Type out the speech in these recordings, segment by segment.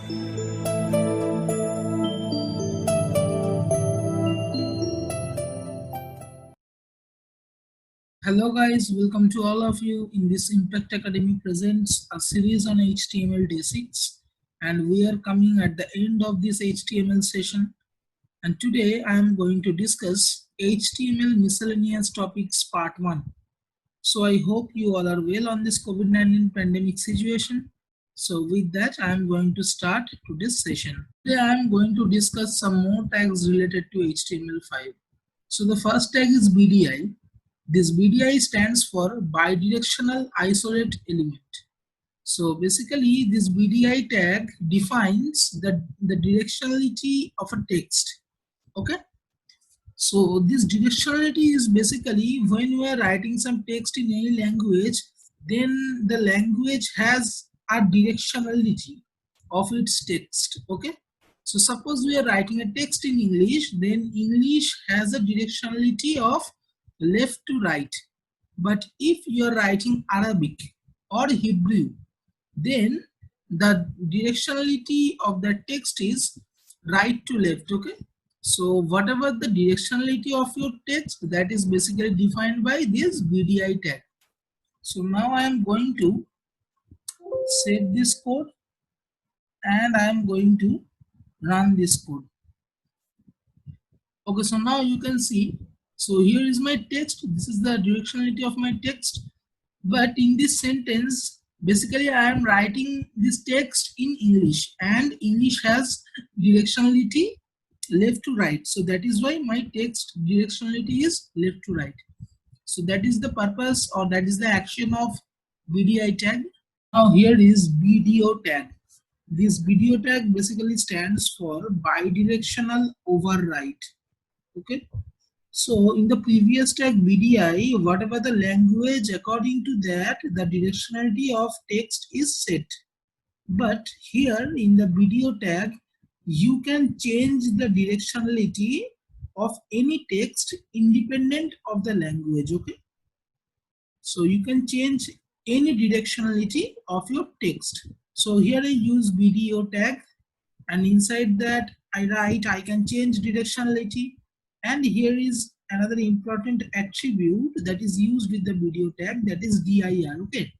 Hello guys, welcome to all of you in this Impact Academy presents a series on HTML Day 6, and we are coming at the end of this HTML session, and today I am going to discuss HTML miscellaneous topics part 1. So I hope you all are well on this COVID-19 pandemic situation. So with that I am going to start today's session. Today I am going to discuss some more tags related to HTML5. So the first tag is BDI. This BDI stands for bidirectional isolate element. So basically this BDI tag defines the directionality of a text. Okay. So this directionality is basically when you are writing some text in any language, then the language has a directionality of its text. Okay. So suppose we are writing a text in English, then English has a directionality of left to right. But if you are writing Arabic or Hebrew, then the directionality of the text is right to left. Okay. So whatever the directionality of your text, that is basically defined by this BDI tag. So now I am going to save this code and I am going to run this code. Okay, so now you can see, so here is my text. This is the directionality of my text. But in this sentence, basically I am writing this text in English, and English has directionality left to right. So that is why my text directionality is left to right. So that is the purpose, or that is the action of BDI tag. Now here is BDO tag. This BDO tag basically stands for bidirectional override. Okay. So in the previous tag BDI, whatever the language, according to that, the directionality of text is set. But here in the BDO tag, you can change the directionality of any text independent of the language. Okay. So you can change any directionality of your text. So here I use BDO tag, and inside that I can change directionality. And here is another important attribute that is used with the BDO tag, that is dir. Okay.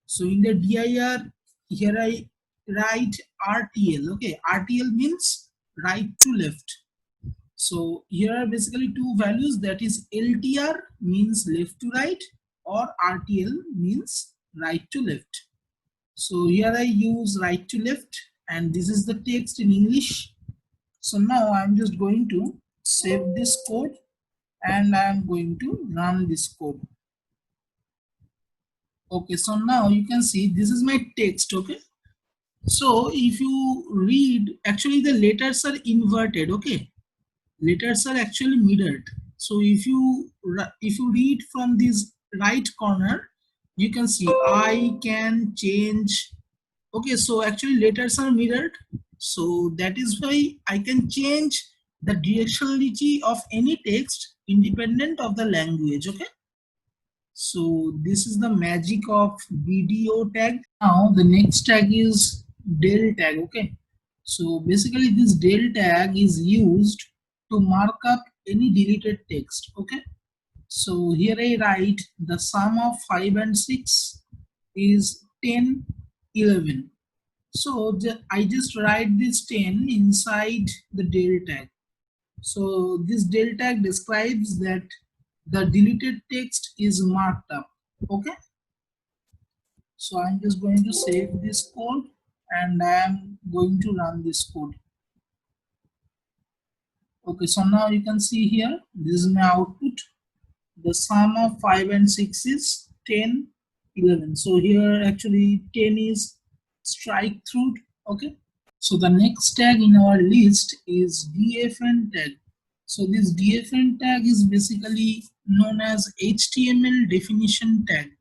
So in the dir, here I write RTL. Okay. RTL means right to left. So here are basically two values, that is LTR means left to right, or RTL means right to left. So here I use right to left, and this is the text in English. So now I'm just going to save this code and I'm going to run this code. Okay, so now you can see this is my text. Okay, so if you read, actually the letters are inverted. Okay, letters are actually mirrored. So if you read from this right corner, you can see I can change. Okay, so actually letters are mirrored, so that is why I can change the directionality of any text independent of the language. Okay, so this is the magic of BDO tag. Now the next tag is del tag. Okay, so basically this del tag is used to mark up any deleted text. Okay, so here I write the sum of 5 and 6 is 10, 11. So I just write this 10 inside the del tag. So this del tag describes that the deleted text is marked up. Okay. So I'm just going to save this code and I am going to run this code. Okay, so now you can see here, this is my output. The sum of 5 and 6 is 10, 11. So here actually 10 is strike through. Okay. So the next tag in our list is DFN tag. So this DFN tag is basically known as HTML definition tag.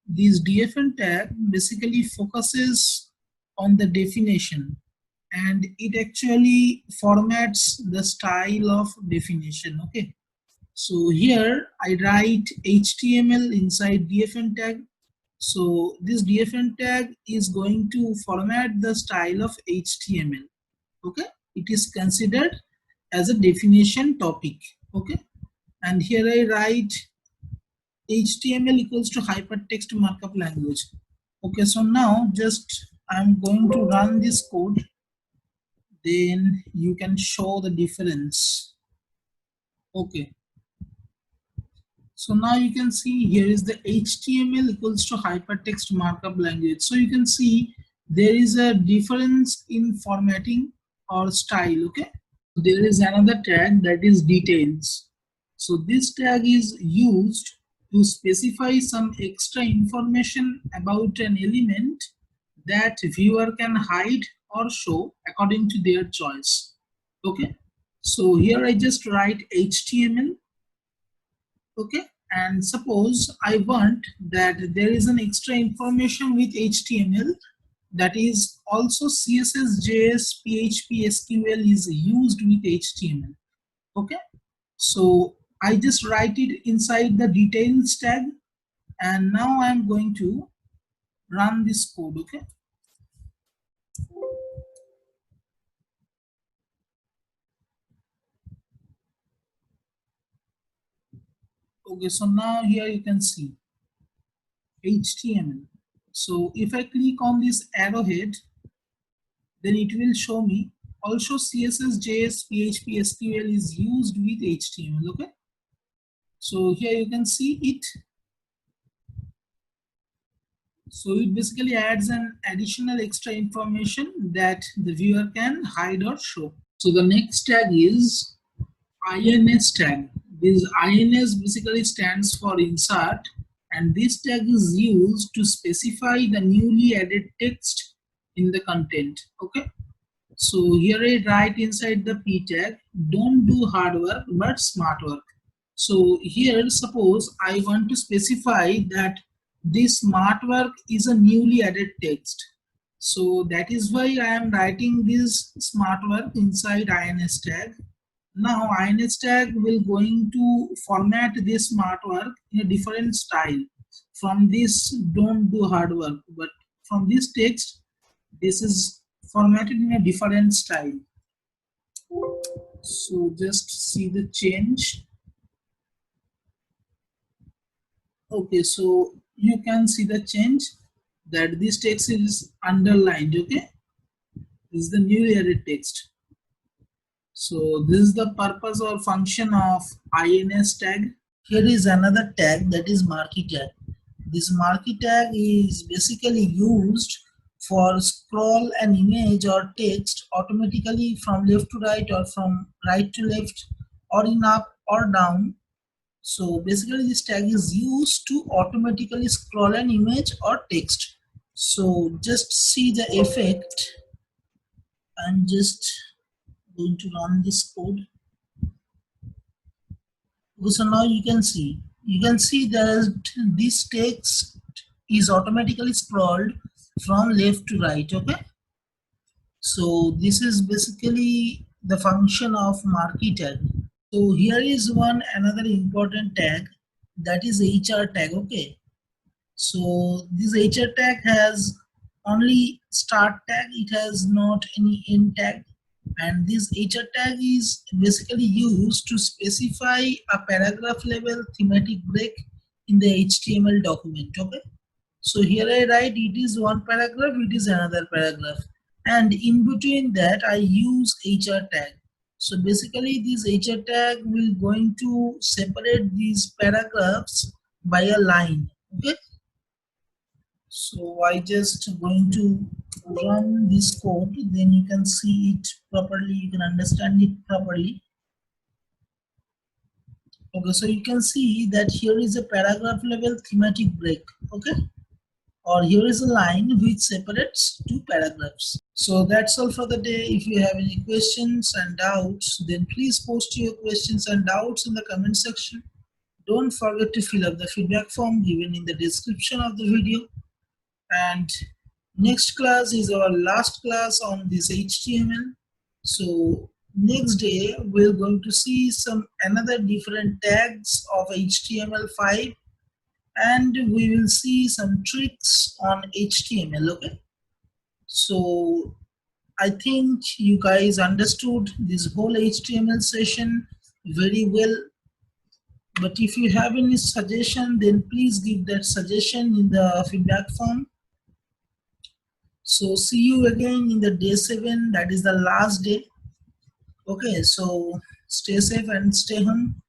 This DFN tag basically focuses on the definition, and it actually formats the style of definition. Okay. So here I write HTML inside DFN tag, So this DFN tag is going to format the style of HTML. Okay, it is considered as a definition topic. Okay, and here I write HTML equals to hypertext markup language. Okay, so now just I'm going to run this code, then you can show the difference. Okay, so now you can see here is the HTML equals to hypertext markup language. So you can see there is a difference in formatting or style. Okay, there is another tag that is details. So this tag is used to specify some extra information about an element that viewer can hide or show according to their choice. Okay, so here I just write HTML. Okay, and suppose I want that there is an extra information with HTML, that is also CSS, JS, PHP, SQL is used with HTML. Okay, so I just write it inside the details tag, and now I'm going to run this code. Okay, okay, so now here you can see HTML. So if I click on this arrowhead, then it will show me also CSS, JS, PHP, SQL is used with HTML. Okay, so here you can see it. So it basically adds an additional extra information that the viewer can hide or show. So the next tag is INS tag. This INS basically stands for insert, and this tag is used to specify the newly added text in the content. Okay, so here I write inside the P tag, don't do hard work but smart work. So here suppose I want to specify that this smart work is a newly added text. So that is why I am writing this smart work inside INS tag. Now INS tag will going to format this smart work in a different style from this don't do hard work, but from this text this is formatted in a different style. So just see the change. Okay, so you can see the change that this text is underlined. Okay, this is the newly added text. So this is the purpose or function of INS tag. Here is another tag, that is marquee tag. This marquee tag is basically used for scroll an image or text automatically from left to right or from right to left or in up or down. So basically this tag is used to automatically scroll an image or text. So just see the effect. I'm just going to run this code. So now you can see that this text is automatically scrolled from left to right. Okay, so this is basically the function of marquee tag. So here is another important tag, that is HR tag. Okay, so this HR tag has only start tag, it has not any end tag, and this HR tag is basically used to specify a paragraph level thematic break in the HTML document. Okay, so here I write it is one paragraph, it is another paragraph, and in between that I use HR tag. So basically this HR tag will going to separate these paragraphs by a line. Okay, so I just going to run this code, then you can see it properly, you can understand it properly. Okay, so you can see that here is a paragraph level thematic break. Okay, or here is a line which separates two paragraphs. So that's all for the day. If you have any questions and doubts, then please post your questions and doubts in the comment section. Don't forget to fill up the feedback form given in the description of the video. And next class is our last class on this HTML. So next day we're going to see some another different tags of HTML5, and we will see some tricks on HTML. Okay, so I think you guys understood this whole HTML session very well. But if you have any suggestion, then please give that suggestion in the feedback form. So see you again in the day 7, that is the last day. Okay, so stay safe and stay home.